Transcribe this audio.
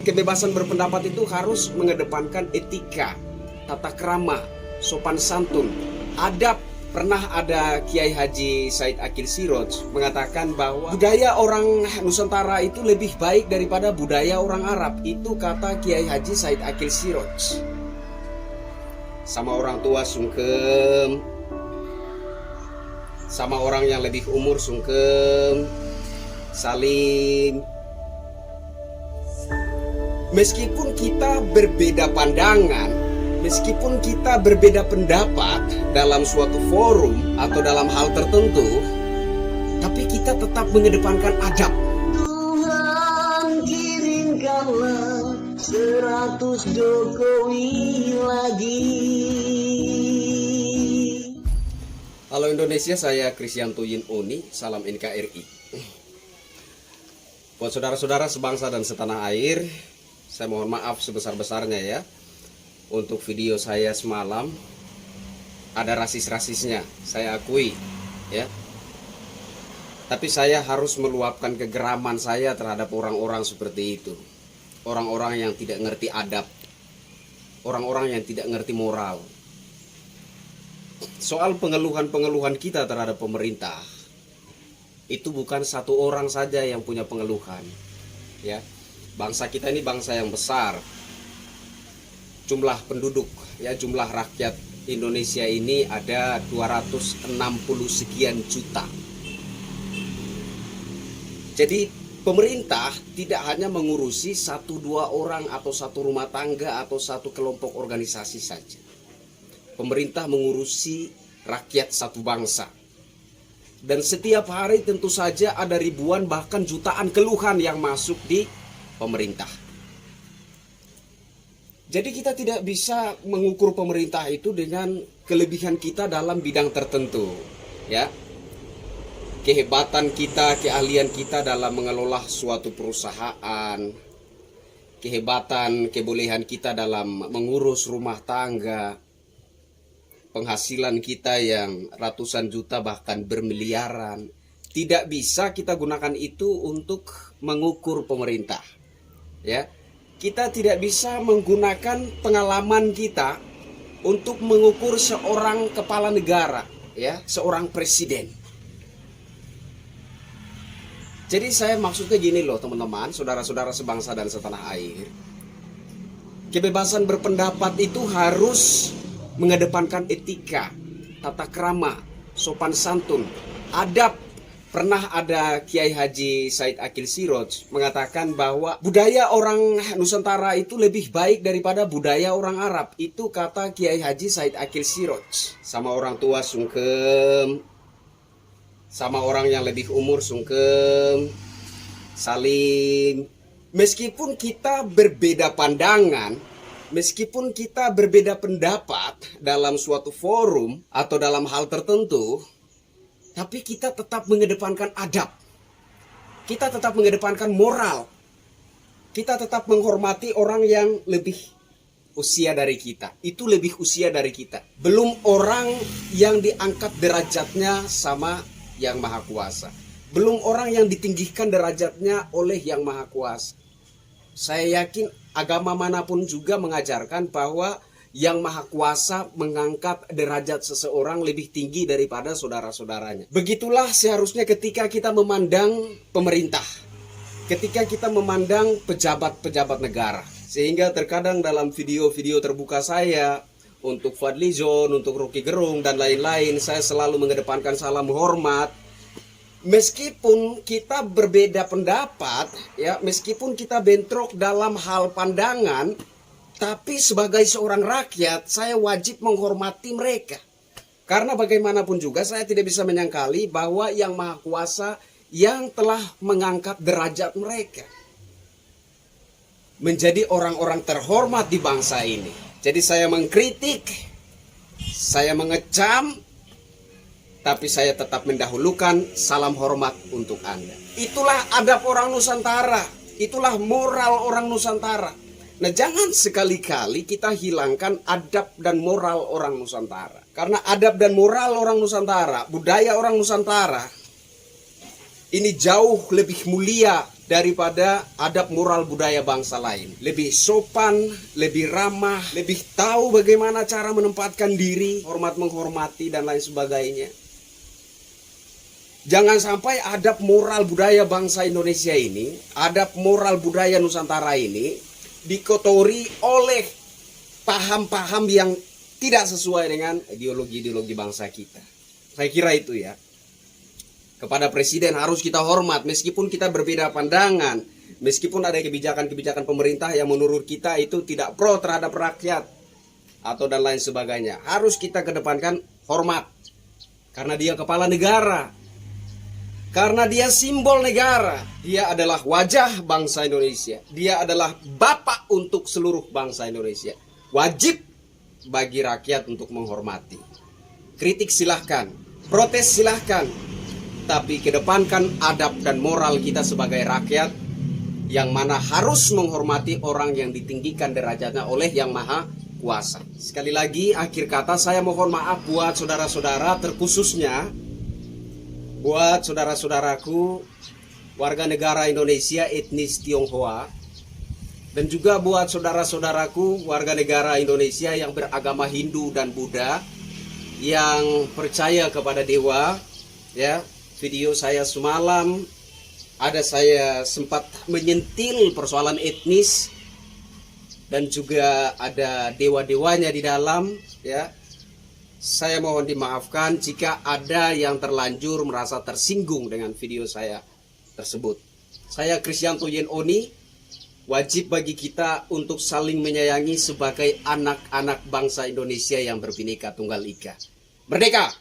Kebebasan berpendapat itu harus mengedepankan etika, tata krama, sopan santun, adab. Pernah ada Kiai Haji Said Akil Siroj mengatakan bahwa budaya orang Nusantara itu lebih baik daripada budaya orang Arab. Itu kata Kiai Haji Said Akil Siroj. Sama orang tua sungkem, sama orang yang lebih umur sungkem, saling. Meskipun kita berbeda pandangan, meskipun kita berbeda pendapat dalam suatu forum atau dalam hal tertentu, tapi kita tetap mengedepankan adab. Tuhan kirimkanlah 100 Jokowi lagi. Halo Indonesia, saya Krisyanto Yin Oni, salam NKRI. Buat saudara-saudara sebangsa dan setanah air, saya mohon maaf sebesar-besarnya ya. Untuk video saya semalam ada rasis-rasisnya, saya akui ya. Tapi saya harus meluapkan kegeraman saya terhadap orang-orang seperti itu. Orang-orang yang tidak ngerti adab, orang-orang yang tidak ngerti moral. Soal pengeluhan-pengeluhan kita terhadap pemerintah, itu bukan satu orang saja yang punya pengeluhan ya. Bangsa kita ini bangsa yang besar. Jumlah penduduk ya, jumlah rakyat Indonesia ini ada 260 sekian juta. Jadi pemerintah tidak hanya mengurusi 1-2 orang atau satu rumah tangga atau satu kelompok organisasi saja. Pemerintah mengurusi rakyat satu bangsa. Dan setiap hari tentu saja ada ribuan bahkan jutaan keluhan yang masuk di pemerintah. Jadi kita tidak bisa mengukur pemerintah itu dengan kelebihan kita dalam bidang tertentu, ya. Kehebatan kita, keahlian kita dalam mengelola suatu perusahaan, kehebatan, kebolehan kita dalam mengurus rumah tangga, penghasilan kita yang ratusan juta bahkan bermiliaran, tidak bisa kita gunakan itu untuk mengukur pemerintah, ya. Kita tidak bisa menggunakan pengalaman kita untuk mengukur seorang kepala negara, ya, seorang presiden. Jadi saya maksudnya gini loh teman-teman, saudara-saudara sebangsa dan setanah air. Kebebasan berpendapat itu harus mengedepankan etika, tata krama, sopan santun, adab. Pernah ada Kiai Haji Said Akil Siroj mengatakan bahwa budaya orang Nusantara itu lebih baik daripada budaya orang Arab. Itu kata Kiai Haji Said Akil Siroj. Sama orang tua sungkem, sama orang yang lebih umur sungkem, saling. Meskipun kita berbeda pandangan, meskipun kita berbeda pendapat dalam suatu forum atau dalam hal tertentu, tapi kita tetap mengedepankan adab. Kita tetap mengedepankan moral. Kita tetap menghormati orang yang lebih usia dari kita. Itu lebih usia dari kita. Belum orang yang diangkat derajatnya sama Yang Maha Kuasa. Belum orang yang ditinggikan derajatnya oleh Yang Maha Kuasa. Saya yakin agama manapun juga mengajarkan bahwa Yang Maha Kuasa mengangkat derajat seseorang lebih tinggi daripada saudara-saudaranya. Begitulah seharusnya ketika kita memandang pemerintah, ketika kita memandang pejabat-pejabat negara. Sehingga terkadang dalam video-video terbuka saya, untuk Fadlizon, untuk Rocky Gerung, dan lain-lain, saya selalu mengedepankan salam hormat. Meskipun kita berbeda pendapat, ya, meskipun kita bentrok dalam hal pandangan, tapi sebagai seorang rakyat, saya wajib menghormati mereka. Karena bagaimanapun juga saya tidak bisa menyangkali bahwa Yang Maha Kuasa yang telah mengangkat derajat mereka menjadi orang-orang terhormat di bangsa ini. Jadi saya mengkritik, saya mengecam, tapi saya tetap mendahulukan salam hormat untuk Anda. Itulah adab orang Nusantara, itulah moral orang Nusantara. Nah, jangan sekali-kali kita hilangkan adab dan moral orang Nusantara. Karena adab dan moral orang Nusantara, budaya orang Nusantara, ini jauh lebih mulia daripada adab moral budaya bangsa lain. Lebih sopan, lebih ramah, lebih tahu bagaimana cara menempatkan diri, hormat menghormati dan lain sebagainya. Jangan sampai adab moral budaya bangsa Indonesia ini, adab moral budaya Nusantara ini dikotori oleh paham-paham yang tidak sesuai dengan ideologi-ideologi bangsa kita. Saya kira itu ya. Kepada presiden harus kita hormat meskipun kita berbeda pandangan, meskipun ada kebijakan-kebijakan pemerintah yang menurut kita itu tidak pro terhadap rakyat atau dan lain sebagainya. Harus kita kedepankan hormat. Karena dia kepala negara. Karena dia simbol negara. Dia adalah wajah bangsa Indonesia. Dia adalah bapak untuk seluruh bangsa Indonesia. Wajib bagi rakyat untuk menghormati. Kritik silahkan, protes silahkan, tapi kedepankan adab dan moral kita sebagai rakyat yang mana harus menghormati orang yang ditinggikan derajatnya oleh Yang Maha Kuasa. Sekali lagi, akhir kata saya mohon maaf buat saudara-saudara, terkhususnya buat saudara-saudaraku warga negara Indonesia etnis Tionghoa, dan juga buat saudara-saudaraku warga negara Indonesia yang beragama Hindu dan Buddha yang percaya kepada dewa. Ya, video saya semalam ada saya sempat menyentil persoalan etnis dan juga ada dewa-dewanya di dalam, ya. Saya mohon dimaafkan jika ada yang terlanjur merasa tersinggung dengan video saya tersebut. Saya Krisyanto Yen Oni. Wajib bagi kita untuk saling menyayangi sebagai anak-anak bangsa Indonesia yang berbineka tunggal ika. Merdeka!